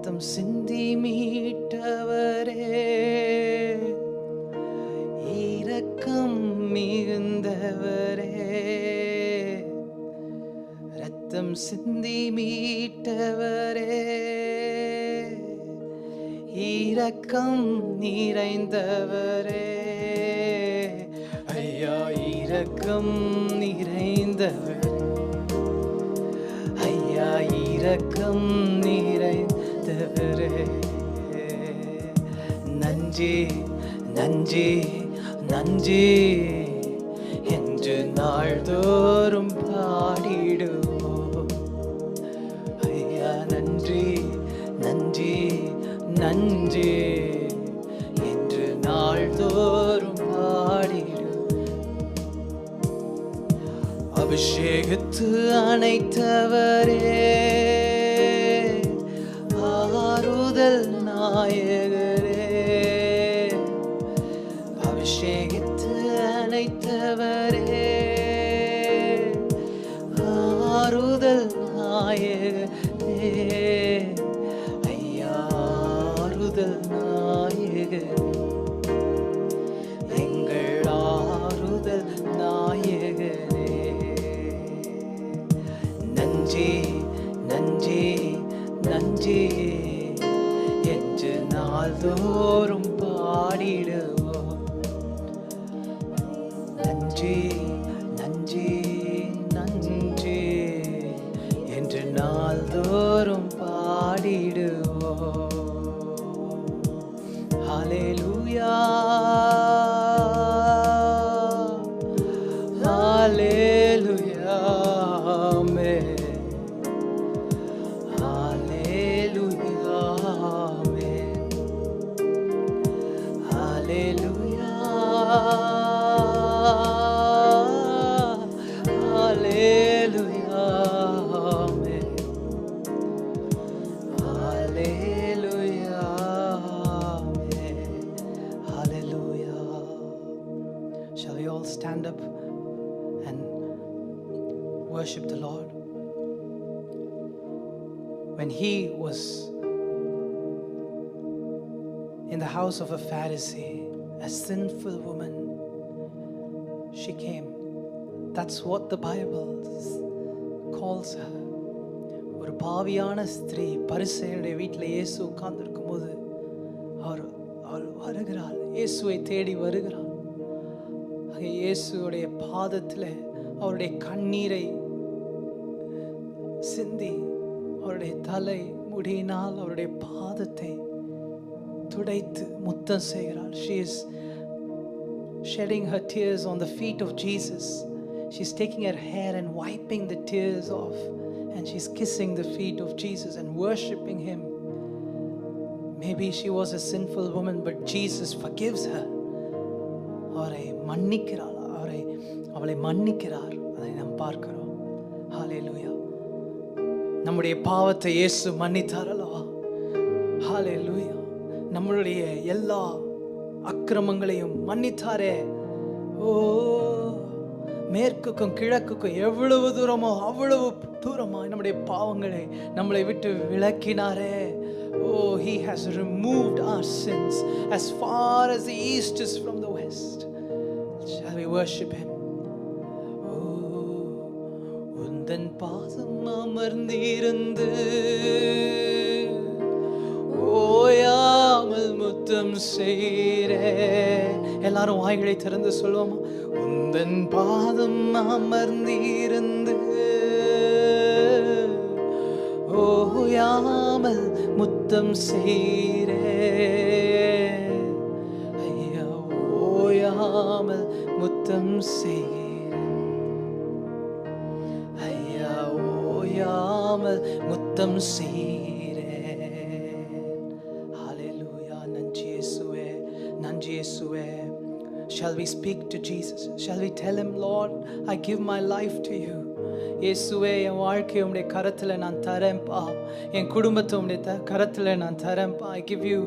ரத்தம் சிந்தி மீட்டவரே, இரக்கம் மிகுந்தவரே, ரத்தம் சிந்தி மீட்டவரே, இரக்கம் நிறைந்தவரே, ஐயா இரக்கம் நிறைந்தவரே, ஐயா இரக்கம் நிறைந்தவரே, நன்றி நன்றி நன்றி என்று நாள்தோறும் பாடிடுவோம். ஐயா நன்றி நன்றி நன்றி என்று நாள்தோறும் பாடிடுவோம். அபிஷேகித்து அணைத்தவரே, ஆறுதல் நாயகரே, அபிஷேகித்து அணைத்தவரே, ஆறுதல் நாயகரே, ஐயா ஆறுதல் நாயகரே, எங்கள் ஆறுதல் நாயகரே, நன்றி நன்றி நன்றி என்று நாள்தோறும் பாடிடுவோம். நன்றி நன்றி நன்றி என்று நாள்தோறும் பாடிடுவோம். ஹல்லேலூயா ஹல்லேலூயா ஆமென். Shall we all stand up and worship the Lord? When he was in the house of a Pharisee, a sinful woman, she came. That's what the Bible calls her. ஒரு பாவியான ஸ்திரீ பரிசேயனுடைய வீட்டில் இயேசு உட்கார்ந்திருக்கும் போது அவள் வருகிறாள், இயேசுவை தேடி வருகிறாள். இயேசுடைய பாதத்தில் அவருடைய கண்ணீரை சிந்தி அவருடைய தலை முடியினால் அவருடைய பாதத்தை துடைத்து முத்தம் செய்கிறாள். She is shedding her tears on the feet of Jesus. She's taking her hair and wiping the tears off, and she's kissing the feet of Jesus and worshiping him. Maybe she was a sinful woman, but Jesus forgives her. அவரை மன்னிக்கிறாள், அவளை மன்னிக்கிறார். அதை நாம் பார்க்கிறோம். ஹல்லேலூயா. நம்முடைய பாவத்தை இயேசு மன்னித்தார் அல்லவா? ஹல்லேலூயா. நம்மளுடைய எல்லா அக்கிரமங்களையும் மன்னித்தாரே. ஓ, மேற்குக்கும் கிழக்குக்கும் எவ்வளவு தூரமோ அவ்வளவு தூரமாய் நம்முடைய பாவங்களை நம்மளை விட்டு விலக்கினாரே. Oh, he has removed our sins as far as the east is from the west. Shall we worship him? உந்தன் பாதம் அமர்ந்திருந்து ஓயாமல் முத்தம் செய்கிறே. எல்லாரும் வாய்களை திறந்து சொல்லுவோமா? உந்தன் பாதம் அமர்ந்திருந்து ஓயாமல் முத்தம் செய்கிறே. ஐயா ஓயாமல் முத்தம் செய்கிறே. ஐயா ஓயாமல் முத்தம் செய்கிறே. ஹல்லேலூயா. நன்றி இயேசுவே, நன்றி இயேசுவே. Shall we speak to Jesus? Shall we tell him, Lord, I give my life to you. இயேசுவே என் வாழ்க்கையை உம்முடைய கரத்தில் நான் தரேன்ப்பா, என் குடும்பத்தை உம்முடைய கரத்தில் நான் தரேன்ப்பா. I give you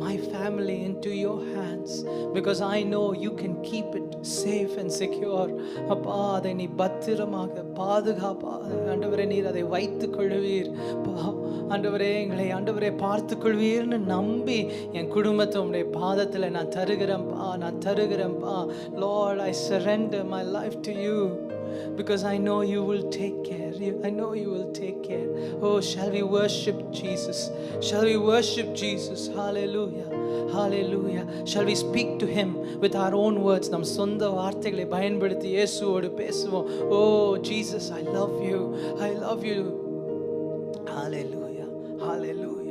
my family into your hands because I know you can keep it safe and secure. அப்பா அதை நீ பத்திரமாக பாதுகாப்பா ஆண்டவரே, நீர் அதை வைத்துக் கொள்வீர் ஆண்டவரே. எங்களை ஆண்டவரே பார்த்து கொள்வீர்னு நம்பி என் குடும்பத்தை உம்முடைய பாதத்தில் நான் தருகிறேன்ப்பா, நான் தருகிறேன்ப்பா. Lord, I surrender my life to you because I know you will take care. I know you will take care. Oh, shall we worship Jesus? Shall we worship Jesus? Hallelujah, hallelujah. Shall we speak to him with our own words? நம் சொந்த வார்த்தைகளை பயன்படுத்தி இயேசுவோடு பேசுவோம். Oh Jesus, I love you, I love you. Hallelujah, hallelujah.